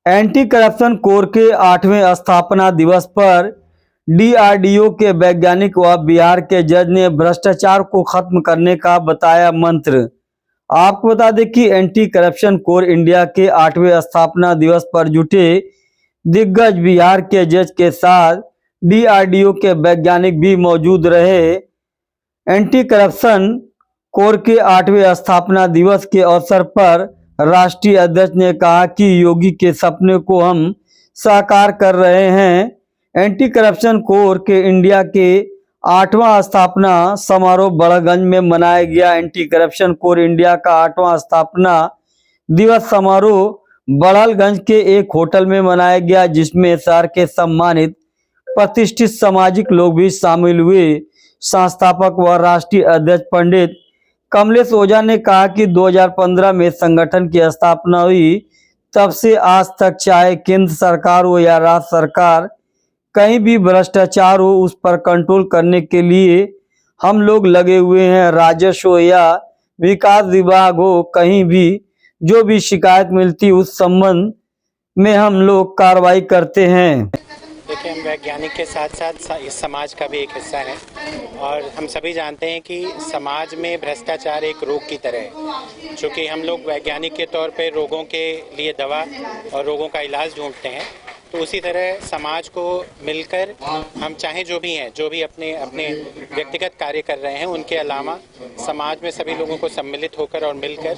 Anti corruption core के 8वें स्थापना दिवस पर डीआरडीओ के वैज्ञानिक व बिहार के जज ने भ्रष्टाचार को खत्म करने का बताया मंत्र। आपको बता दें कि एंटी करप्शन कोर इंडिया के 8वें स्थापना दिवस पर जुटे दिग्गज बिहार के जज के साथ डीआरडीओ के वैज्ञानिक भी मौजूद रहे। एंटी करप्शन कोर के 8वें स्थापना दिवस के अवसर पर राष्ट्रीय अध्यक्ष ने कहा कि योगी के सपने को हम साकार कर रहे हैं। एंटी करप्शन कोर के इंडिया के 8वां स्थापना समारोह बड़ागंज में मनाया गया। एंटी करप्शन कोर इंडिया का 8वां स्थापना दिवस समारोह बड़ागंज के एक होटल में मनाया गया, जिसमें शहर के सम्मानित प्रतिष्ठित सामाजिक लोग भी शामिल हुए। संस्थापक व राष्ट्रीय अध्यक्ष पंडित कमलेश ओझा ने कहा कि 2015 में संगठन की स्थापना हुई, तब से आज तक चाहे केंद्र सरकार हो या राज्य सरकार, कहीं भी भ्रष्टाचार हो उस पर कंट्रोल करने के लिए हम लोग लगे हुए हैं। राजस्व हो या विकास विभाग हो, कहीं भी जो भी शिकायत मिलती उस संबंध में हम लोग कार्रवाई करते हैं। देखिए, हम वैज्ञानिक के साथ साथ इस समाज का भी एक हिस्सा है और हम सभी जानते हैं कि समाज में भ्रष्टाचार एक रोग की तरह है। चूँकि हम लोग वैज्ञानिक के तौर पे रोगों के लिए दवा और रोगों का इलाज ढूंढते हैं, तो उसी तरह समाज को मिलकर हम चाहे जो भी हैं, जो भी अपने अपने व्यक्तिगत कार्य कर रहे हैं, उनके अलावा समाज में सभी लोगों को सम्मिलित होकर और मिलकर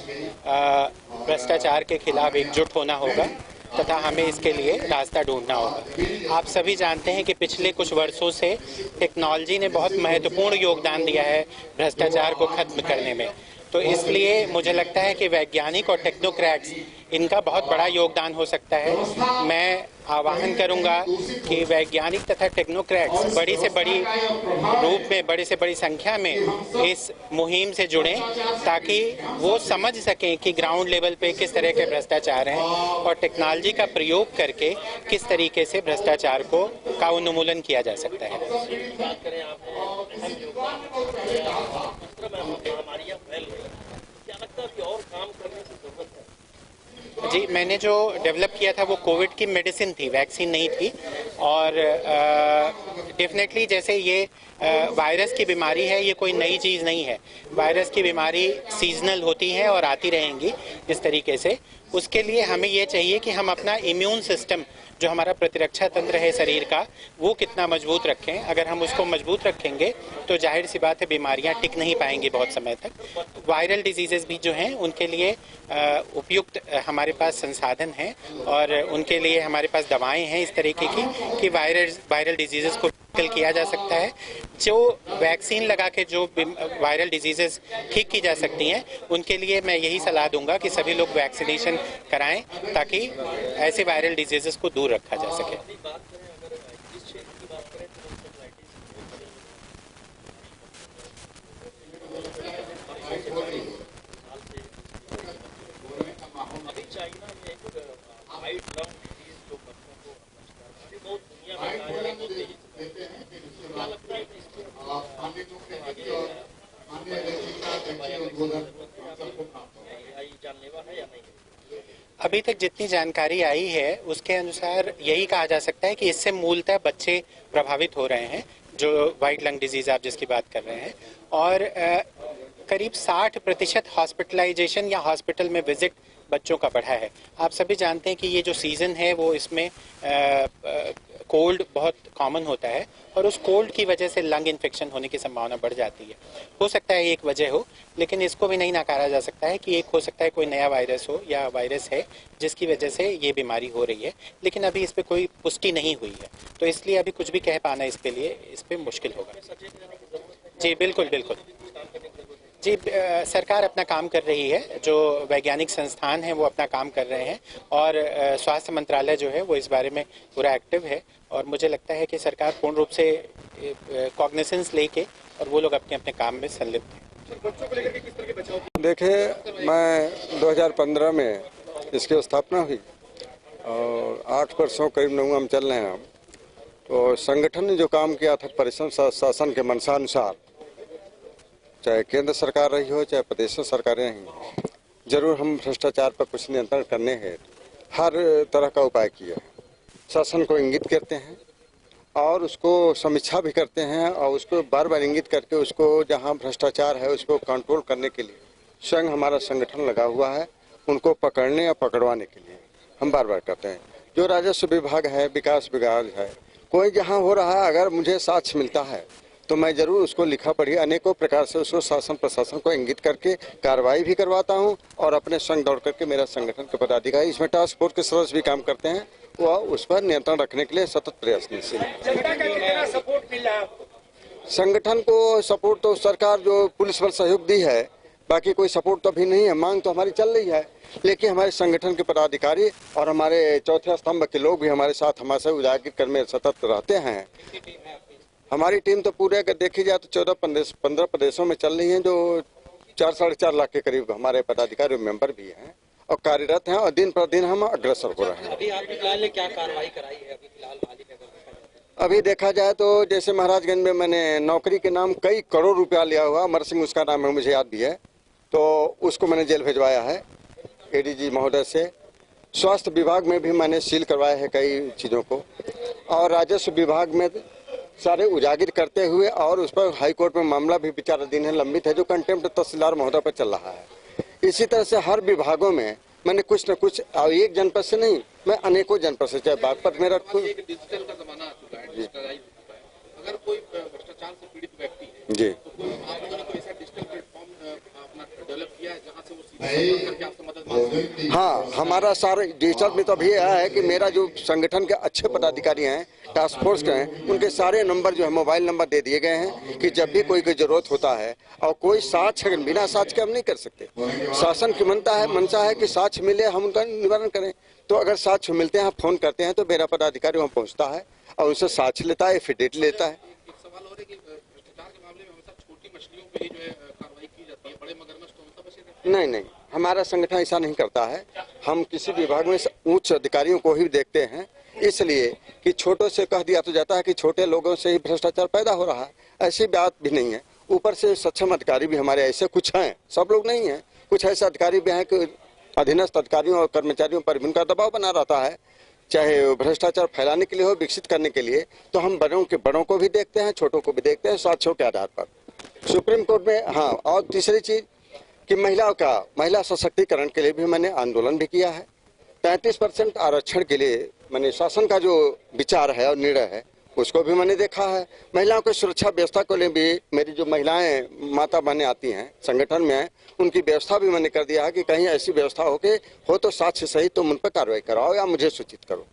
भ्रष्टाचार के खिलाफ एकजुट होना होगा तथा हमें इसके लिए रास्ता ढूंढना होगा। आप सभी जानते हैं कि पिछले कुछ वर्षों से टेक्नोलॉजी ने बहुत महत्वपूर्ण योगदान दिया है भ्रष्टाचार को खत्म करने में। तो इसलिए मुझे लगता है कि वैज्ञानिक और टेक्नोक्रेट्स, इनका बहुत बड़ा योगदान हो सकता है। मैं आह्वान करूंगा कि वैज्ञानिक तथा टेक्नोक्रेट्स बड़ी से बड़ी रूप में, बड़ी से बड़ी संख्या में इस मुहिम से जुड़ें, ताकि वो समझ सकें कि ग्राउंड लेवल पे किस तरह के भ्रष्टाचार हैं और टेक्नोलॉजी का प्रयोग करके किस तरीके से भ्रष्टाचार का उन्मूलन किया जा सकता है। जी, मैंने जो डेवलप किया था वो कोविड की मेडिसिन थी, वैक्सीन नहीं थी। और डेफिनेटली जैसे ये वायरस की बीमारी है, ये कोई नई चीज़ नहीं है। वायरस की बीमारी सीजनल होती है और आती रहेंगी इस तरीके से। उसके लिए हमें ये चाहिए कि हम अपना इम्यून सिस्टम, जो हमारा प्रतिरक्षा तंत्र है शरीर का, वो कितना मजबूत रखें। अगर हम उसको मजबूत रखेंगे तो जाहिर सी बात है बीमारियां टिक नहीं पाएंगी बहुत समय तक। वायरल डिजीजेस भी जो हैं उनके लिए उपयुक्त हमारे पास संसाधन हैं और उनके लिए हमारे पास दवाएं हैं इस तरीके की कि वायरल डिजीजेस को टैकल किया जा सकता है। जो वैक्सीन लगा के जो वायरल डिजीजेस ठीक की जा सकती हैं, उनके लिए मैं यही सलाह दूंगा कि सभी लोग वैक्सीनेशन कराएं, ताकि ऐसे वायरल डिजीजेस को दूर रखा जा सके। अभी तक जितनी जानकारी आई है उसके अनुसार यही कहा जा सकता है कि इससे मूलतः बच्चे प्रभावित हो रहे हैं, जो वाइट लंग डिजीज आप जिसकी बात कर रहे हैं। और करीब 60% हॉस्पिटलाइजेशन या हॉस्पिटल में विजिट बच्चों का बढ़ा है। आप सभी जानते हैं कि ये जो सीज़न है वो इसमें कोल्ड बहुत कॉमन होता है और उस कोल्ड की वजह से लंग इन्फेक्शन होने की संभावना बढ़ जाती है। हो सकता है एक वजह हो, लेकिन इसको भी नहीं नकारा जा सकता है कि एक हो सकता है कोई नया वायरस हो या वायरस है जिसकी वजह से ये बीमारी हो रही है, लेकिन अभी इस पर कोई पुष्टि नहीं हुई है। तो इसलिए अभी कुछ भी कह पाना इस पर मुश्किल होगा। जी बिल्कुल बिल्कुल जी, सरकार अपना काम कर रही है, जो वैज्ञानिक संस्थान हैं वो अपना काम कर रहे हैं और स्वास्थ्य मंत्रालय जो है वो इस बारे में पूरा एक्टिव है और मुझे लगता है कि सरकार पूर्ण रूप से कॉग्निसेंस लेके और वो लोग अपने अपने काम में संलिप्त हैं। देखिए, मैं 2015 में इसकी स्थापना हुई और 8 वर्षों करीब 9 हम चल रहे हैं। तो संगठन ने जो काम किया था परिषद शासन के मनसानुसार, चाहे केंद्र सरकार रही हो चाहे प्रदेश सरकारें रही, जरूर हम भ्रष्टाचार पर कुछ नियंत्रण करने हैं। हर तरह का उपाय किया है। शासन को इंगित करते हैं और उसको समीक्षा भी करते हैं और उसको बार बार इंगित करके उसको जहां भ्रष्टाचार है उसको कंट्रोल करने के लिए स्वयं हमारा संगठन लगा हुआ है। उनको पकड़ने या पकड़वाने के लिए हम बार बार करते हैं। जो राजस्व विभाग है, विकास विभाग है, कोई जहां हो रहा है अगर मुझे साक्ष्य मिलता है तो मैं जरूर उसको लिखा पढ़ी अनेकों प्रकार से उसको शासन प्रशासन को इंगित करके कार्रवाई भी करवाता हूं और अपने संग दौड़ करके मेरा संगठन के पदाधिकारी इसमें टास्क फोर्स के सदस्य भी काम करते हैं, वह उस पर नियंत्रण रखने के लिए सतत प्रयासशील है। संगठन को सपोर्ट तो सरकार जो पुलिस बल सहयोग दी है, बाकी कोई सपोर्ट तो अभी नहीं है। मांग तो हमारी चल रही है, लेकिन हमारे संगठन के पदाधिकारी और हमारे चौथे स्तंभ के लोग भी हमारे साथ हमारे उजागर कर में सतत रहते हैं। हमारी टीम तो पूरे अगर देखी जाए तो 14-15 प्रदेशों में चल रही है, जो 4-4.5 लाख के करीब हमारे पदाधिकारी मेंबर भी हैं और कार्यरत हैं और दिन पर दिन हम अग्रसर हो रहे हैं। अभी आपने फिलहाल क्या कार्रवाई कराई है? अभी फिलहाल अभी देखा जाए तो जैसे महाराजगंज में मैंने नौकरी के नाम कई करोड़ रुपया लिया हुआ, अमर सिंह उसका नाम है, मुझे याद भी है, तो उसको मैंने जेल भिजवाया है एडीजी महोदय से। स्वास्थ्य विभाग में भी मैंने सील करवाया है कई चीज़ों को और राजस्व विभाग में सारे उजागर करते हुए और उस पर हाईकोर्ट में मामला भी विचाराधीन है, लंबित है, जो कंटेम्प्ट तहसीलदार महोदय पर चल रहा है। इसी तरह से हर विभागों में मैंने कुछ न कुछ, और एक जनपद से नहीं, मैं अनेकों जनपद से, चाहे बागपत में रखूँ। डिजिटल का जमाना आ चुका है, डिजिटलाइज हो चुका है। अगर कोई भ्रष्टाचार से पीड़ित व्यक्ति है जी, तो आप लोगों ने कोई ऐसा डिजिटल प्लेटफॉर्म अपना डेवलप किया है जहां से वो सीधे करके आपसे मदद मांग सकते हैं? हाँ, हमारा सारा डिजिटल में तो अभी यह है कि मेरा जो संगठन के अच्छे पदाधिकारी हैं, टास्क फोर्स के हैं, उनके सारे नंबर जो है मोबाइल नंबर दे दिए गए हैं कि जब भी कोई जरूरत होता है और कोई साक्ष्य, बिना साक्ष्य के हम नहीं कर सकते। शासन की मंशा है कि साक्ष्य मिले, हम उनका निवारण करें। तो अगर साक्ष्य मिलते हैं, फोन करते हैं तो मेरा पदाधिकारी वहाँ पहुँचता है और उनसे साक्ष्य लेता है, एफिडेविट लेता है। एक सवाल और है कि भ्रष्टाचार के मामले में हमेशा छोटी मछलियों पे ही जो है कार्रवाई की जाती है, बड़े मगरमच्छ तो हमेशा बचे रहते हैं। नहीं, हमारा संगठन ऐसा नहीं करता है। हम किसी विभाग में उच्च अधिकारियों को ही देखते हैं, इसलिए कि छोटों से कह दिया तो जाता है कि छोटे लोगों से ही भ्रष्टाचार पैदा हो रहा है। ऐसी बात भी नहीं है। ऊपर से सक्षम अधिकारी भी हमारे ऐसे कुछ हैं, सब लोग नहीं हैं, कुछ ऐसे अधिकारी भी हैं कि अधीनस्थ अधिकारियों और कर्मचारियों पर भी उनका दबाव बना रहता है, चाहे भ्रष्टाचार फैलाने के लिए हो, विकसित करने के लिए। तो हम बड़ों को भी देखते हैं, छोटों को भी देखते हैं, साक्ष्यों के आधार पर। सुप्रीम कोर्ट में, हाँ, और तीसरी चीज कि महिला सशक्तिकरण के लिए भी मैंने आंदोलन भी किया है। 33% आरक्षण के लिए मैंने शासन का जो विचार है और निर्णय है उसको भी मैंने देखा है। महिलाओं की सुरक्षा व्यवस्था को लिए भी मेरी जो महिलाएं माता बहनें आती हैं संगठन में, उनकी व्यवस्था भी मैंने कर दिया है कि कहीं ऐसी व्यवस्था हो तो साक्ष्य सहित तुम उन पर कार्रवाई कराओ या मुझे सूचित करो।